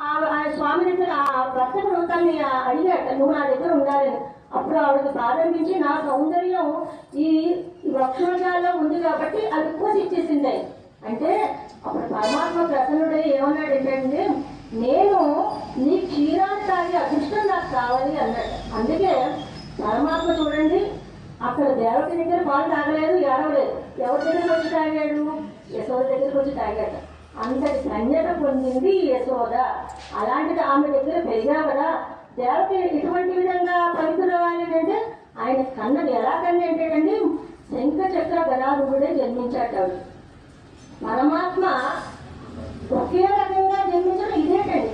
ఆ స్వామి దగ్గర ఆ భర్తకు తల్ని అడిగాట, నువ్వు నా దగ్గర ఉండాలని. అప్పుడు ఆవిడకి ప్రారంభించి నా సౌందర్యం ఈ వృక్షాలలో ఉంది కాబట్టి అది ఎక్కువ ఇచ్చేసింది. అంటే అప్పుడు పరమాత్మ ప్రసన్నుడై ఏమన్నాడు ఏంటంటే, నేను నీ క్షీరాన్ని తాగే అదృష్టం నాకు కావాలి అన్నాడు. అందుకే పరమాత్మ చూడండి, అక్కడ దేవత దగ్గర పాలు తాగలేదు, ఏడవలేదు. ఎవరి దగ్గరికి వచ్చి తాగాడు? యశోద దగ్గరికి వచ్చి తాగాడు. అంతటి ధన్యత పొందింది యశోద. అలాంటిది ఆమె దగ్గర పెరిగా కదా. దేవత ఇటువంటి విధంగా పవిత్రవాలి అంటే ఆయన కన్నది ఎలా కన్నా ఏంటంటే శంఖ చక్ర గదాధరుడే జన్మించాడు. పరమాత్మ ఒకే రకంగా జన్మించడం ఇదేటండి.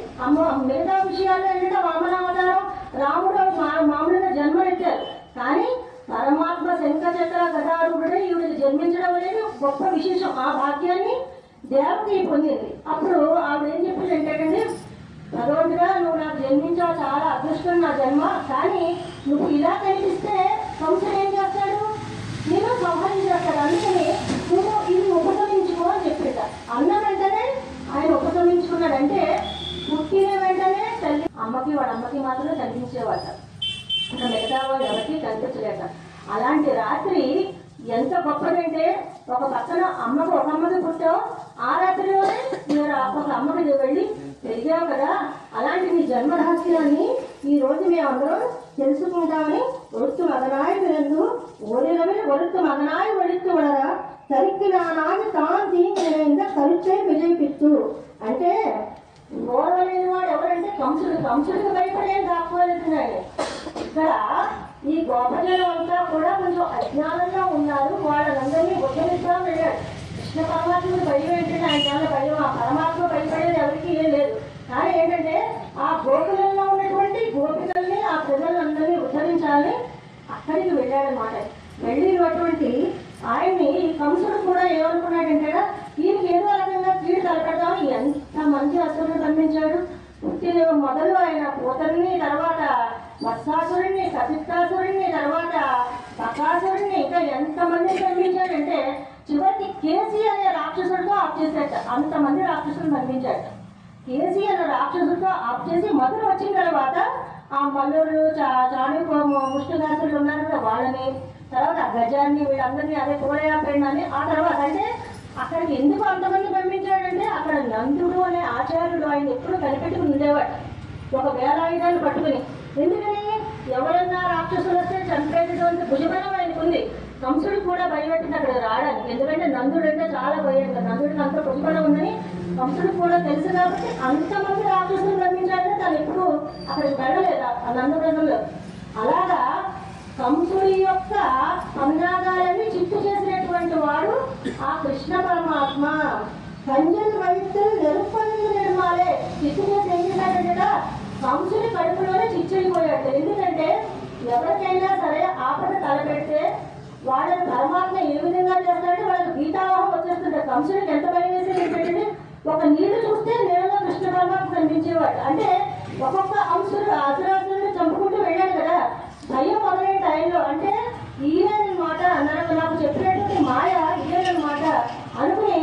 మిగతా విషయాల్లో ఏంటంటే వామనావతారం, రాముడు మామూలుగా జన్మనెత్తారు. కానీ పరమాత్మ శంఖ చక్ర గదాధరుడే ఈవిడికి జన్మించడం అనేది గొప్ప విశేషం. ఆ భాగ్యాన్ని దేవకి పొందింది. అప్పుడు ఆవిడ ఏం చెప్పింది ఏంటంటే, భగవంతుడా నువ్వు నాకు జన్మించావు, చాలా అదృష్టం నా జన్మ. కానీ నువ్వు ఇలా కనిపిస్తే కంసుడు ఏం చేస్తాడు? నేను సంహరించేస్తాడు. అందుకని నువ్వు ఇది ఉపక్రమించుకో అని చెప్పేట. అన్న వెంటనే ఆయన ఉపక్రమించుకున్నాడు. అంటే పుట్టిన వెంటనే తల్లి అమ్మకి వాడు అమ్మకి మాత్రమే కనిపించేవాట, ఇంకా మిగతా వాళ్ళు ఎవరికి కనిపించలేట. అలాంటి రాత్రి ఎంత గొప్పదంటే, ఒక పక్కన అమ్మకు ఒక అమ్మకి పుట్టావు, ఆ రాత్రిలోనే మీరు ఒక అమ్మకి వెళ్ళి పెరిగావు కదా. అలాంటి నీ జన్మ రహస్యాన్ని ఈ రోజు మేమందరం తెలుసుకుంటామని ఒడుతు మగనాయి విరందు ఓరిరవి ఒడుతు మగనాయి ఒడుతు వడరా సరికి నానాది తాను తీంగ కరుచే విజయపిత్తు. అంటే ఓడలేని వాడు ఎవరంటే కంసుడు. కంసుడికి భయపడేది దాక్కోలేతున్నాడు. ఇక్కడ ఈ గోపజనం అంతా కూడా కొంచెం అజ్ఞానంగా ఉన్నారు. వాళ్ళందరినీ ఉద్ధరిస్తా వెళ్ళాడు. కృష్ణ పరమాత్ముడు భయం ఏంటంటే ఆయన చాలా భయం. ఆ పరమాత్మ భయపడేది ఎవరికి ఏం లేదు. కానీ ఏంటంటే ఆ గోకులంలో ఉన్నటువంటి గోపికల్ని, ఆ ప్రజలందరినీ ఉద్ధరించాలని అక్కడికి వెళ్ళాడనమాట. వెళ్ళినటువంటి ఆయన్ని కంసుడు కూడా ఏమనుకున్నాడంటే, ఈయనకి ఏదో రకంగా కీడు తలపెడతామని ఎంత మంచి అసురుడు పంపించాడు. పుట్టిన మొదలు ఆయన పూతల్ని, తర్వాత వత్సాసురుణ్ణి, సపిత్తాసురుణ్ణి, తర్వాత బకాసురుణ్ణి, ఇంకా ఎంతమందిని పంపించాడంటే చివరికి కేసీ అనే రాక్షసుడితో ఆఫ్ చేశాట. అంతమంది రాక్షసులు పంపించాడు. కేసీ అనే రాక్షసుడితో ఆఫ్ చేసి మొదలు వచ్చిన తర్వాత ఆ మల్లుళ్ళు, చాణుకు ముష్టిదాసులు ఉన్నారు కదా వాళ్ళని, తర్వాత గజాన్ని, వీళ్ళందరినీ అదే కోడయాపడినని. ఆ తర్వాత అంటే అక్కడికి ఎందుకు అంతమంది పంపించాడంటే, అక్కడ నందుడు అనే ఆచార్యుడు ఆయన ఎప్పుడు కనిపెట్టుకుని ఉండేవాడు, ఒక వేలాయుధాలు పట్టుకుని. ఎందుకని ఎవరన్నా రాక్షసులు వస్తే చంపేటటువంటి భుజబలం ఆయనకు ఉంది. కంసుడు కూడా భయపెట్టింది అక్కడ రావడానికి. ఎందుకంటే నందుడు అంటే చాలా భయం కదా, నందుడికి అంత భుజబలం ఉందని కంసుడు కూడా తెలుసు. కాబట్టి అంతమంది రాక్షసులు పంపించాలంటే తను ఎప్పుడు అక్కడికి వెళ్ళలేదు ఆ నందుడంలో. అలాగా కంసుడి యొక్క పన్నాగాలని చిత్తు చేసినటువంటి వాడు ఆ కృష్ణ పరమాత్మ. కంజన్ వైద్యులు నెరుపల్లి నిర్మాలే చిత్తు చేసి ఏం చేశాడంటే కంసుడి కడుపులోనే చిచ్చైపోయాడు. ఎందుకంటే ఎవరికైనా సరే ఆపద తలపెడితే వాళ్ళని పరమాత్మ ఏ విధంగా చేస్తాడంటే వాళ్ళకి గీతావాహం వచ్చేస్తుంటారు. కంసుడికి ఎంత భయం వేసేది ఏంటంటే, ఒక నీళ్లు చూస్తే నీళ్ళలో కృష్ణ పరమాత్మ కనిపించేవాడు. అంటే ఒక్కొక్క అసురాసురుని చంపుకుంటూ వెళ్ళాడు కదా, భయం మొదలైన టైంలో. అంటే ఈయనమాట నాకు చెప్పినటువంటి మాయ ఇదేనమాట అనుకుని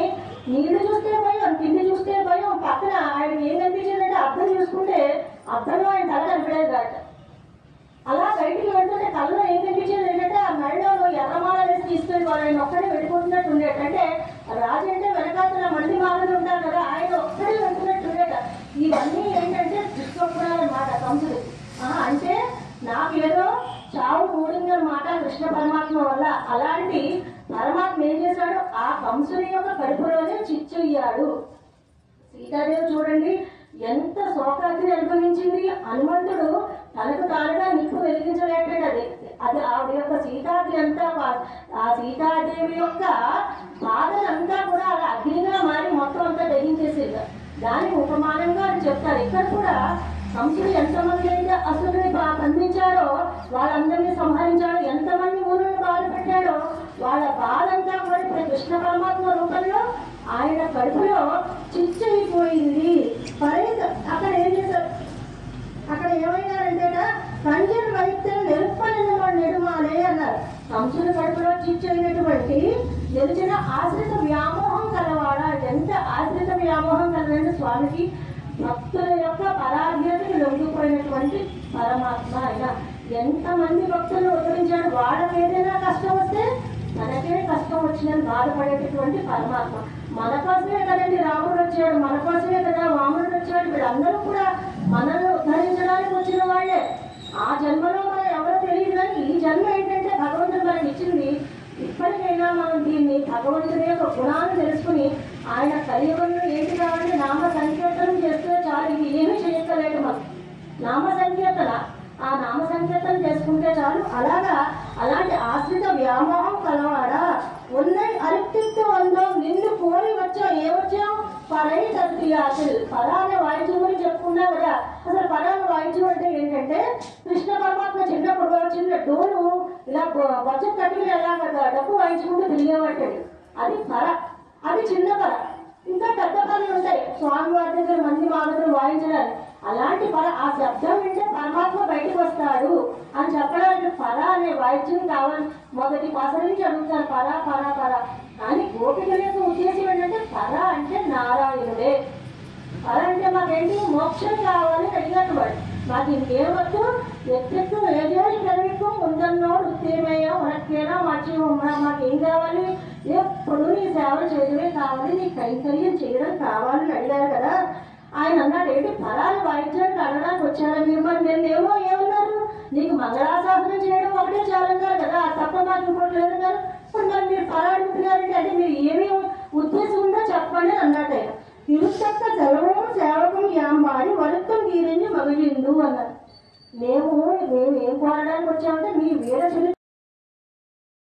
నీళ్లు చూస్తే భయం, తిండి చూస్తే భయం, పక్కన ఆయన ఏం కనిపించిందంటే అర్థం చూసుకుంటే అర్థంలో ఆయన తల కనిపించలేదు కాట. అలా బయటికి వెళ్తుంటే కళ్ళలో ఏం కనిపించేది ఏంటంటే ఆ మెడలో ఎర్రమాల వేసి తీసుకెళ్ళి ఆయన ఒక్కడే వెళ్ళిపోతున్నట్టు ఉండేట. అంటే రాజు అంటే వెనకాతల మంది మామూలు ఉంటారు కదా, ఆయన ఒక్కడే వెళ్తున్నట్టు ఉండేట. ఇవన్నీ ఏంటంటే దుష్స్వప్నాలన్నమాట కంసుడు. అంటే నాకేదో చావు కూడిందన్నమాట కృష్ణ పరమాత్మ వల్ల. అలాంటి పరమాత్మ ఏం చేశాడు, ఆ కంసుని యొక్క కడుపులోనే చిచ్చయ్యాడు. సీతాదేవి చూడండి ఎంత శోకాగ్ని అనుభవించింది. హనుమంతుడు తనకు తానుగా నిప్పు వెలిగించలేకపోయాడు. అది ఆవిడ యొక్క సీతాగ్ని అంతా, ఆ సీతాదేవి యొక్క బాధలంతా కూడా అలా అగ్నిగా మారి మొత్తం అంతా దహించేసేది. దానికి ఉపమానంగా అని చెప్తారు. ఇక్కడ కూడా కంసుడు ఎంతమంది అయితే అసురుని బంధించాడో వాళ్ళందరినీ సంహరించాడో, ఎంతమంది ఊరుని బాధ పెట్టాడో వాళ్ళ బాధంతా కూడా ఇప్పుడు కృష్ణ పరమాత్మ రూపంలో ఆయన కడుపులో చిచ్చైపోయింది. అక్కడ ఏం చేశారు, అక్కడ ఏమైనారంటే కంజన్ వైద్యులు నెరుపని నెడుమాలే అన్నారు. కంసుని కడుపులో చిచ్చైనటువంటి గెలిచిన ఆశ్రిత వ్యామోహం కలవాడ. ఎంత ఆశ్రిత వ్యామోహం కలదండి స్వామికి. భక్తుల యొక్క పరాధ్యతకి లొంగిపోయినటువంటి పరమాత్మ ఆయన. ఎంతమంది భక్తులను ఉద్ధరించాడు. వాళ్ళకి ఏదైనా కష్టం వస్తే మనకే కష్టం వచ్చిందని బాధపడేటటువంటి పరమాత్మ. మన కోసమే కదండి రాముడు వచ్చాడు, మన కోసమే కదా వామనుడు వచ్చాడు. వీళ్ళందరూ కూడా మనల్ని ఉద్ధరించడానికి వచ్చిన వాళ్ళే. ఆ జన్మలో మనం ఎవరో తెలియదు, కానీ ఈ జన్మ ఏంటంటే భగవంతుడు మనకి ఇచ్చింది. ఇప్పటికైనా మనం దీన్ని భగవంతుని యొక్క గుణాన్ని తెలుసుకుని ఆయన కలియుగంలో ఏంటి కావాలి, నామ సంకీర్తనం చేస్తే చాలు. ఇది ఏమీ చేయక్కర్లేదు మనం. నామ సంకీర్తన, ఆ నామ సంకీర్తనం చేసుకుంటే చాలు. అలాంటి ఆశ్రిత వ్యామోహం కలవాడా ఉన్నై అరిక్తితో వందాం నిన్ను కోరి వచ్చాం. ఏమొచ్చాం? పరై తత్యాసులు. పర అనే వాయిద్యం గురించి చెప్పుకున్నా కదా. అసలు పర అనే వాయిద్యం అంటే ఏంటంటే, కృష్ణ పరమాత్మ చిన్నప్పుడు చిన్న డోలు ఇలా బొచ్చ కట్టుకుని ఎలా కదా డబ్బు వాయించుకుంటూ తిరిగేవాటాడు. అది పర, అది చిన్న పర. ఇంకా పెద్ద పనులు ఉంటాయి స్వామివారి దగ్గర మంది మాగదులు వాయించడానికి. అలాంటి పర, ఆ శబ్దం వింటే పరమాత్మ బయటకు వస్తాడు అని చెప్పడానికి పర అనే వాయిద్యం కావాలి. మొదటి పస నుంచి అడుగుతారు పర పర పర. కానీ గోపిక యొక్క ఉద్దేశం ఏంటంటే పర అంటే నారాయణుడే. పర అంటే మాకేంటి? మోక్షం కావాలని అడిగాడు వాడు. మాకు ఇంకేమొచ్చు, ఎత్తెత్తు ఏదేసి కవిత్వం ఉందన్నోడు ఉత్తేమయ్యా ఉనక్కేనా మర్చి ఉమ్మా. మాకేం కావాలి? ఎప్పుడు నీ సేవ చేయడమే కావాలి, నీ కైంకర్యం చేయడం కావాలని అడిగారు కదా. ఆయన అన్నాడు, ఏంటి పరాలు వాయించడానికి అడగడానికి వచ్చారా మీరు? మరి నేను ఏమన్నారు? నీకు మంగళాశాసనం చేయడం ఒకటే చాలన్నారు కదా, తప్ప మాకు ఇంకోటి లేదు కదా. మరి మీరు పరా అడుగుతున్నారంటే అంటే మీరు ఏమి ఉద్దేశం ఉందో చెప్పండి అని అన్నాడు ఆయన. తిరుచక్క జలము సేవకం యాంబాడి వరుత్తం గీరించి మగిలిండు అన్నారు. మేము ఏం కోరడానికి వచ్చామంటే మీ వీర